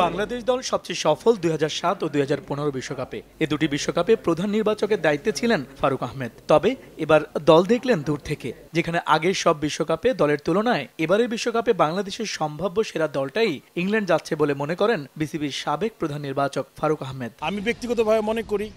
বাংলাদেশ দল সবচেয়ে সফল 2007 ও 2015 বিশ্বকাপে। এ দুটি বিশ্বকাপে প্রধান নির্বাচকের দায়িত্বে ছিলেন ফারুক আহমেদ। তবে এবার দল দেখলেন দূর থেকে, যেখানে আগের সব বিশ্বকাপে দলের তুলনায় এবারের বিশ্বকাপে বাংলাদেশের সম্ভাব্য সেরা দলটাই ইংল্যান্ড যাচ্ছে বলে মনে করেন বিসিবির সাবেক প্রধান নির্বাচক ফারুক আহমেদ। আমি ব্যক্তিগতভাবে মনে করি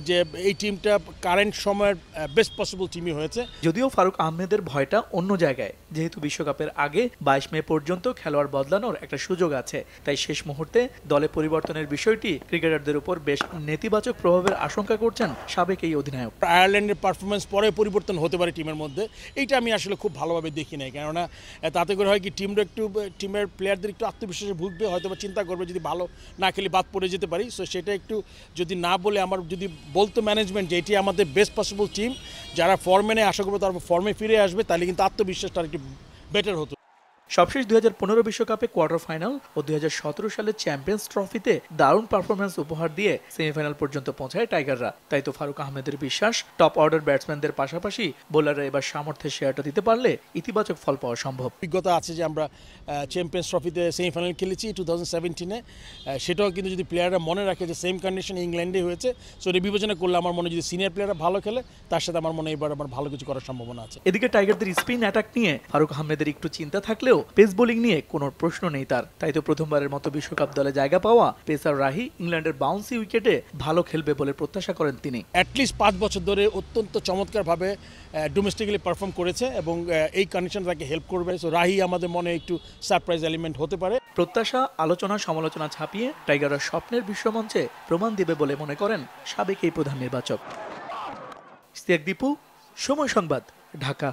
যে এই টিমটা কারেন্ট সময়ের বেস্ট পসিবল টিমই হয়েছে। যদিও ফারুক আহমেদের ভয়টা অন্য জায়গায়, যেহেতু বিশ্বকাপের আগে 22 মে পর্যন্ত খেলোয়াড় বদলানোর একটা সুযোগ আছে, তাই শেষ মুহূর্তে দলে পরিবর্তনের বিষয়টি ক্রিকেটারদের উপর বেশ নেতিবাচক প্রভাবের আশঙ্কা করছেন সাবেক এই অধিনায়ক। আয়ারল্যান্ডের পারফরমেন্স পরে পরিবর্তন হতে পারে টিমের মধ্যে, এইটা আমি আসলে খুব ভালোভাবে দেখি নাই। কেননা তাতে করে হয় কি টিমের প্লেয়ারদের একটু আত্মবিশ্বাসে ভুগবে, হয়তো বা চিন্তা করবে যদি ভালো না খেলে বাদ পড়ে যেতে পারি। সো সেটা একটু যদি না বলে আমার যদি বলতো ম্যানেজমেন্ট যে এটি আমাদের বেস্ট পসিবল টিম, যারা ফর্মে নেই আশা করবো তারপর ফর্মে ফিরে আসবে, তাহলে কিন্তু আত্মবিশ্বাসটা একটু বেটার হতো। সবশেষ 2015 বিশ্বকাপে কোয়ার্টার ফাইনাল ও 2017 সালে চ্যাম্পিয়ন্স ট্রফিতে দারুণ পারফরমেন্স উপহার দিয়ে সেমিফাইনাল পর্যন্ত পৌঁছায় টাইগাররা। তাই তো ফারুক আহমেদের বিশ্বাস, টপ অর্ডার ব্যাটসম্যানদের পাশাপাশি বোলাররা এবার সামর্থ্যের শেয়ারটা দিতে পারলে ইতিবাচক ফল পাওয়া সম্ভব। অভিজ্ঞতা আছে যে আমরা চ্যাম্পিয়ন্স ট্রফিতে সেমিফাইনাল খেলেছি 2017-এ, সেটাও কিন্তু যদি প্লেয়াররা মনে রাখে যে সেম কন্ডিশন ইংল্যান্ডে হয়েছে, সো এটা বিবেচনা করলে আমার মনে যদি সিনিয়র প্লেয়াররা ভালো খেলে তার সাথে আমার মনে এবার আমার ভালো কিছু করার সম্ভাবনা আছে। এদিকে টাইগারদের স্পিন অ্যাটাক নিয়ে ফারুক আহমেদের একটু চিন্তা থাকলেও পেস বোলিং নিয়ে কোনো প্রশ্ন নেই তার। তাই তো প্রথমবারের মতো বিশ্বকাপ দলে জায়গা পাওয়া পেসার রাহি ইংল্যান্ডের বাউন্সি উইকেটে ভালো খেলবে বলে প্রত্যাশা করেন তিনি। অ্যাটলিস্ট 5 বছর ধরে অত্যন্ত চমৎকারভাবে ডোমেস্টিক্যালি পারফর্ম করেছে এবং এই কন্ডিশন তাকে হেল্প করবে। সো রাহি আমাদের মনে একটু সারপ্রাইজ এলিমেন্ট হতে পারে। প্রত্যাশা, আলোচনা, সমালোচনা ছাপিয়ে টাইগাররা স্বপ্নের বিশ্বমঞ্চে প্রমাণ দেবে বলে মনে করেন সাবেক এই প্রধান নির্বাচক। ইশতিয়াক দীপু, সময় সংবাদ, ঢাকা।